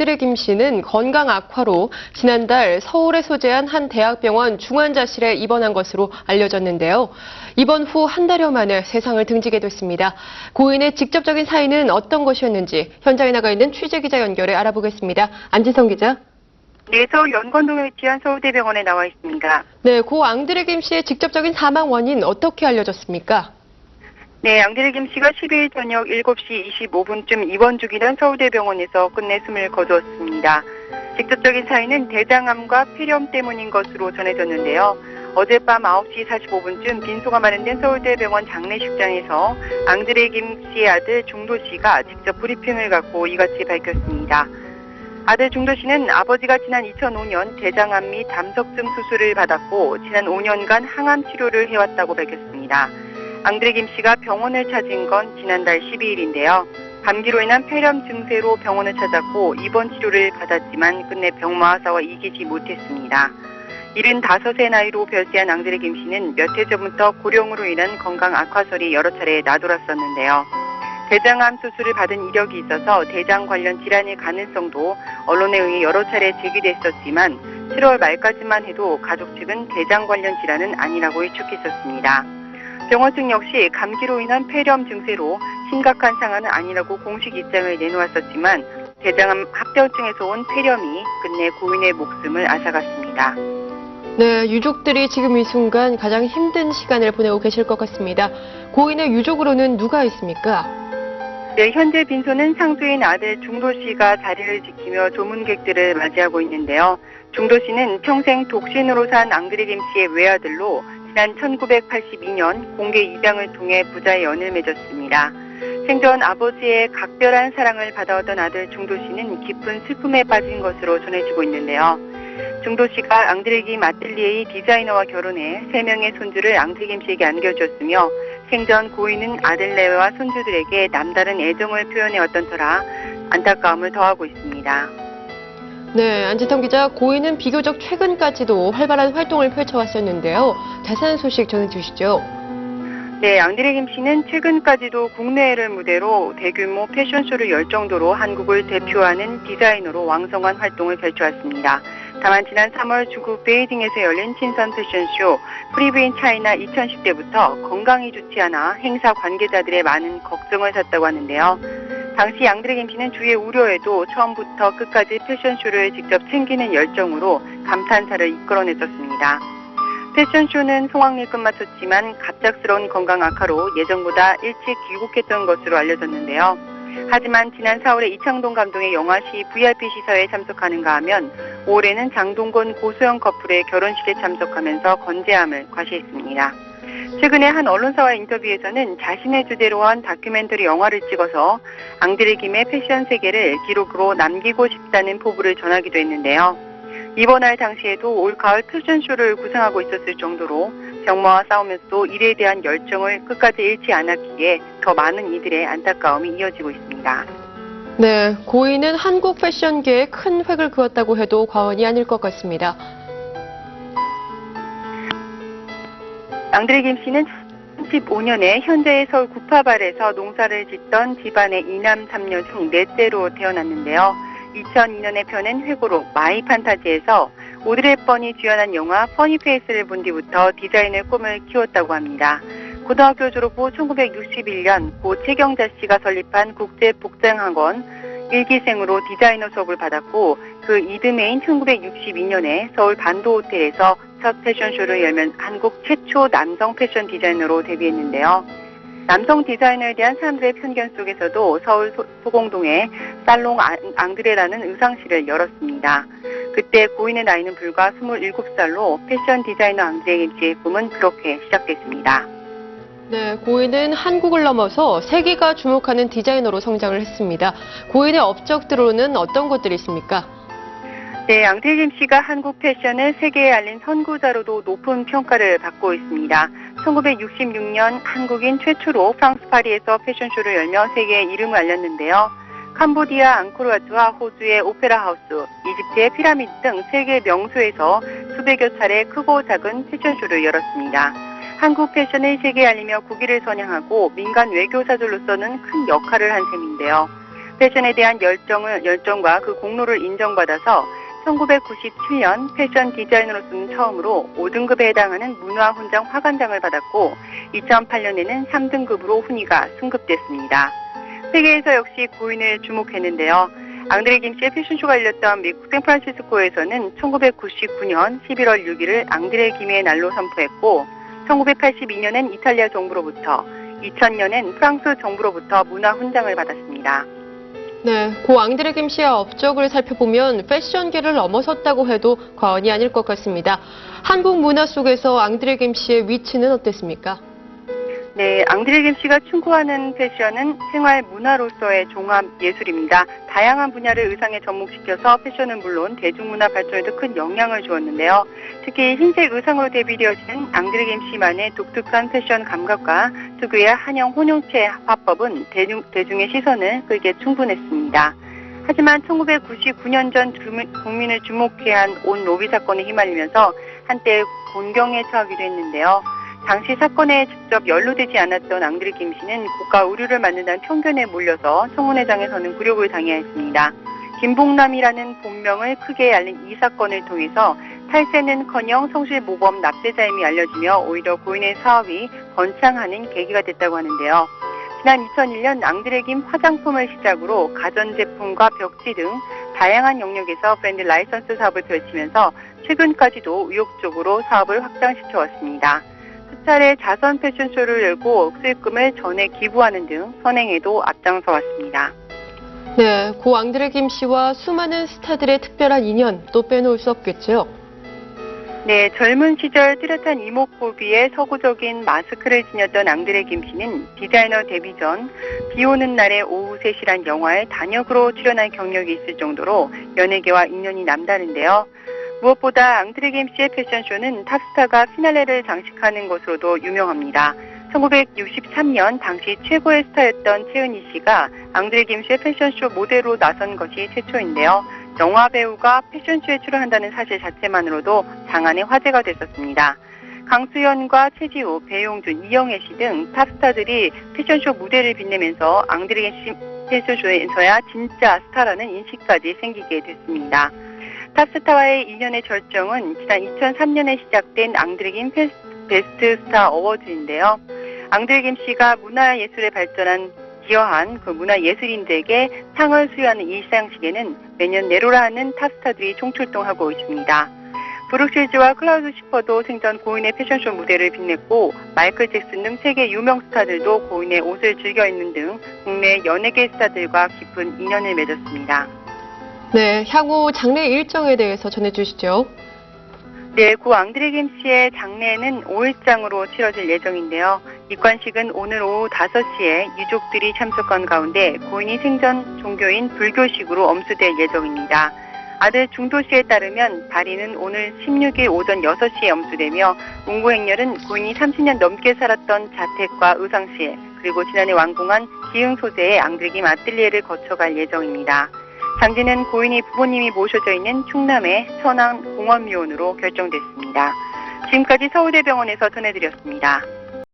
아들의 김 씨는 건강 악화로 지난달 서울에 소재한 한 대학병원 중환자실에 입원한 것으로 알려졌는데요. 입원 후 한 달여 만에 세상을 등지게 됐습니다. 고인의 직접적인 사인은 어떤 것이었는지 현장에 나가 있는 취재기자 연결해 알아보겠습니다. 안진성 기자. 네, 서울 연건동에 위치한 서울대병원에 나와 있습니다. 네, 고 앙드레 김 씨의 직접적인 사망 원인 어떻게 알려졌습니까? 네, 앙드레 김 씨가 12일 저녁 7시 25분쯤 입원 중이던 서울대병원에서 끝내 숨을 거두었습니다. 직접적인 사인은 대장암과 폐렴 때문인 것으로 전해졌는데요. 어젯밤 9시 45분쯤 빈소가 마련된 서울대병원 장례식장에서 앙드레 김 씨의 아들 중도 씨가 직접 브리핑을 갖고 이같이 밝혔습니다. 아들 중도 씨는 아버지가 지난 2005년 대장암 및 담석증 수술을 받았고 지난 5년간 항암 치료를 해왔다고 밝혔습니다. 앙드레 김 씨가 병원을 찾은 건 지난달 12일인데요. 감기로 인한 폐렴 증세로 병원을 찾았고 입원 치료를 받았지만 끝내 병마와사와 이기지 못했습니다. 75세 나이로 별세한 앙드레 김 씨는 몇 해 전부터 고령으로 인한 건강 악화설이 여러 차례 나돌았었는데요. 대장암 수술을 받은 이력이 있어서 대장 관련 질환일 가능성도 언론에 의해 여러 차례 제기됐었지만 7월 말까지만 해도 가족 측은 대장 관련 질환은 아니라고 일축했었습니다. 병원 측 역시 감기로 인한 폐렴 증세로 심각한 상황은 아니라고 공식 입장을 내놓았었지만 대장암 합병증에서 온 폐렴이 끝내 고인의 목숨을 앗아갔습니다. 네, 유족들이 지금 이 순간 가장 힘든 시간을 보내고 계실 것 같습니다. 고인의 유족으로는 누가 있습니까? 네, 현재 빈소는 상주인 아들 중도 씨가 자리를 지키며 조문객들을 맞이하고 있는데요. 중도 씨는 평생 독신으로 산 앙드레 김 씨의 외아들로 지난 1982년 공개 입양을 통해 부자의 연을 맺었습니다. 생전 아버지의 각별한 사랑을 받아오던 아들 중도 씨는 깊은 슬픔에 빠진 것으로 전해지고 있는데요. 중도 씨가 앙드레 김 아틀리에의 디자이너와 결혼해 3명의 손주를 앙드레 김 씨에게 안겨주었으며 생전 고인은 아들내와 손주들에게 남다른 애정을 표현해왔던 터라 안타까움을 더하고 있습니다. 네, 안진성 기자, 고인은 비교적 최근까지도 활발한 활동을 펼쳐왔었는데요. 자세한 소식 전해주시죠. 네, 앙드레 김 씨는 최근까지도 국내를 무대로 대규모 패션쇼를 열 정도로 한국을 대표하는 디자이너로 왕성한 활동을 펼쳐왔습니다. 다만 지난 3월 중국 베이징에서 열린 친선 패션쇼 프리브인 차이나 2010대부터 건강이 좋지 않아 행사 관계자들의 많은 걱정을 샀다고 하는데요. 당시 앙드레 김 씨는 주위의 우려에도 처음부터 끝까지 패션쇼를 직접 챙기는 열정으로 감탄사를 이끌어냈었습니다. 패션쇼는 성황리에 끝마쳤지만 갑작스러운 건강 악화로 예정보다 일찍 귀국했던 것으로 알려졌는데요. 하지만 지난 4월에 이창동 감독의 영화시 VIP 시사회에 참석하는가 하면 올해는 장동건 고소영 커플의 결혼식에 참석하면서 건재함을 과시했습니다. 최근에 한 언론사와의 인터뷰에서는 자신의 주제로 한 다큐멘터리 영화를 찍어서 앙드레 김의 패션 세계를 기록으로 남기고 싶다는 포부를 전하기도 했는데요. 입원할 당시에도 올 가을 패션쇼를 구상하고 있었을 정도로 병마와 싸우면서도 일에 대한 열정을 끝까지 잃지 않았기에 더 많은 이들의 안타까움이 이어지고 있습니다. 네, 고인은 한국 패션계에 큰 획을 그었다고 해도 과언이 아닐 것 같습니다. 앙드레 김 씨는 2015년에 현재의 서울 구파발에서 농사를 짓던 집안의 2남 3녀 중 넷째로 태어났는데요. 2002년에 펴낸 회고록 마이 판타지에서 오드리 헵번이 주연한 영화 퍼니페이스를 본 뒤부터 디자인의 꿈을 키웠다고 합니다. 고등학교 졸업 후 1961년 고 최경자 씨가 설립한 국제복장학원 1기생으로 디자이너 수업을 받았고 그 이듬해인 1962년에 서울 반도호텔에서 첫 패션쇼를 열면 한국 최초 남성 패션 디자이너로 데뷔했는데요. 남성 디자이너에 대한 사람들의 편견 속에서도 서울 소공동에 살롱 앙드레라는 의상실을 열었습니다. 그때 고인의 나이는 불과 27살로 패션 디자이너 앙드레 김 씨의 꿈은 그렇게 시작됐습니다. 네, 고인은 한국을 넘어서 세계가 주목하는 디자이너로 성장을 했습니다. 고인의 업적들로는 어떤 것들이 있습니까? 네, 앙드레 김 씨가 한국 패션을 세계에 알린 선구자로도 높은 평가를 받고 있습니다. 1966년 한국인 최초로 프랑스 파리에서 패션쇼를 열며 세계에 이름을 알렸는데요. 캄보디아 앙코르와트와 호주의 오페라 하우스, 이집트의 피라미드 등 세계 명소에서 수백여 차례 크고 작은 패션쇼를 열었습니다. 한국 패션을 세계에 알리며 국위를 선양하고 민간 외교사절로서는 큰 역할을 한 셈인데요. 패션에 대한 열정과 그 공로를 인정받아서 1997년 패션 디자이너로서는 처음으로 5등급에 해당하는 문화훈장 화관장을 받았고 2008년에는 3등급으로 훈위가 승급됐습니다. 세계에서 역시 고인을 주목했는데요. 앙드레 김 씨의 패션쇼가 열렸던 미국 샌프란시스코에서는 1999년 11월 6일을 앙드레 김의 날로 선포했고 1982년엔 이탈리아 정부로부터 2000년엔 프랑스 정부로부터 문화훈장을 받았습니다. 네, 고 앙드레 김 씨의 업적을 살펴보면 패션계를 넘어섰다고 해도 과언이 아닐 것 같습니다. 한국 문화 속에서 앙드레 김 씨의 위치는 어땠습니까? 네, 앙드레 김 씨가 추구하는 패션은 생활 문화로서의 종합 예술입니다. 다양한 분야를 의상에 접목시켜서 패션은 물론 대중문화 발전에도 큰 영향을 주었는데요. 특히 흰색 의상으로 데뷔되어지는 앙드레 김 씨만의 독특한 패션 감각과 특유의 한영 혼용체 화법은 대중의 시선을 끌게 충분했습니다. 하지만 1999년 전 국민을 주목해 한 온 로비 사건에 휘말리면서 한때 곤경에 처하기도 했는데요. 당시 사건에 직접 연루되지 않았던 앙드레 김 씨는 고가 의류를 만든다는 편견에 몰려서 청문회장에서는 굴욕을 당해야 했습니다. 김봉남이라는 본명을 크게 알린 이 사건을 통해서 탈세는커녕 성실 모범 납세자임이 알려지며 오히려 고인의 사업이 번창하는 계기가 됐다고 하는데요. 지난 2001년 앙드레 김 화장품을 시작으로 가전제품과 벽지 등 다양한 영역에서 브랜드 라이선스 사업을 펼치면서 최근까지도 의욕적으로 사업을 확장시켜 왔습니다. 수차례 자선 패션쇼를 열고 수익금을 전에 기부하는 등 선행에도 앞장서 왔습니다. 네, 고 앙드레 김 씨와 수많은 스타들의 특별한 인연 또 빼놓을 수 없겠죠. 네, 젊은 시절 뚜렷한 이목구비에 서구적인 마스크를 지녔던 앙드레 김 씨는 디자이너 데뷔 전 비 오는 날의 오후 3시란 영화에 단역으로 출연한 경력이 있을 정도로 연예계와 인연이 남다른데요. 무엇보다 앙드레 김 씨의 패션쇼는 탑스타가 피날레를 장식하는 것으로도 유명합니다. 1963년 당시 최고의 스타였던 최은희 씨가 앙드레 김 씨의 패션쇼 모델로 나선 것이 최초인데요. 영화 배우가 패션쇼에 출연한다는 사실 자체만으로도 장안의 화제가 됐었습니다. 강수현과 최지우, 배용준, 이영애 씨 등 탑스타들이 패션쇼 무대를 빛내면서 앙드레 김 씨 패션쇼에서야 진짜 스타라는 인식까지 생기게 됐습니다. 탑스타와의 인연의 절정은 지난 2003년에 시작된 앙드레 김 베스트 스타 어워즈인데요. 앙드레 김 씨가 문화예술에 발전한 기여한 그 문화예술인들에게 상을 수여하는 이 시상식에는 매년 내로라 하는 탑스타들이 총출동하고 있습니다. 브룩실즈와 클라우드 시퍼도 생전 고인의 패션쇼 무대를 빛냈고 마이클 잭슨 등 세계 유명 스타들도 고인의 옷을 즐겨 입는 등 국내 연예계 스타들과 깊은 인연을 맺었습니다. 네, 향후 장례 일정에 대해서 전해주시죠. 네, 고 앙드레 김 씨의 장례는 5일장으로 치러질 예정인데요. 입관식은 오늘 오후 5시에 유족들이 참석한 가운데 고인이 생전 종교인 불교식으로 엄수될 예정입니다. 아들 중도 씨에 따르면 발인은 오늘 16일 오전 6시에 엄수되며 운구행렬은 고인이 30년 넘게 살았던 자택과 의상실 그리고 지난해 완공한 기흥 소재의 앙드레 김 아뜰리에를 거쳐갈 예정입니다. 장지는 고인이 부모님이 모셔져 있는 충남의 천안 공원미원으로 결정됐습니다. 지금까지 서울대병원에서 전해드렸습니다.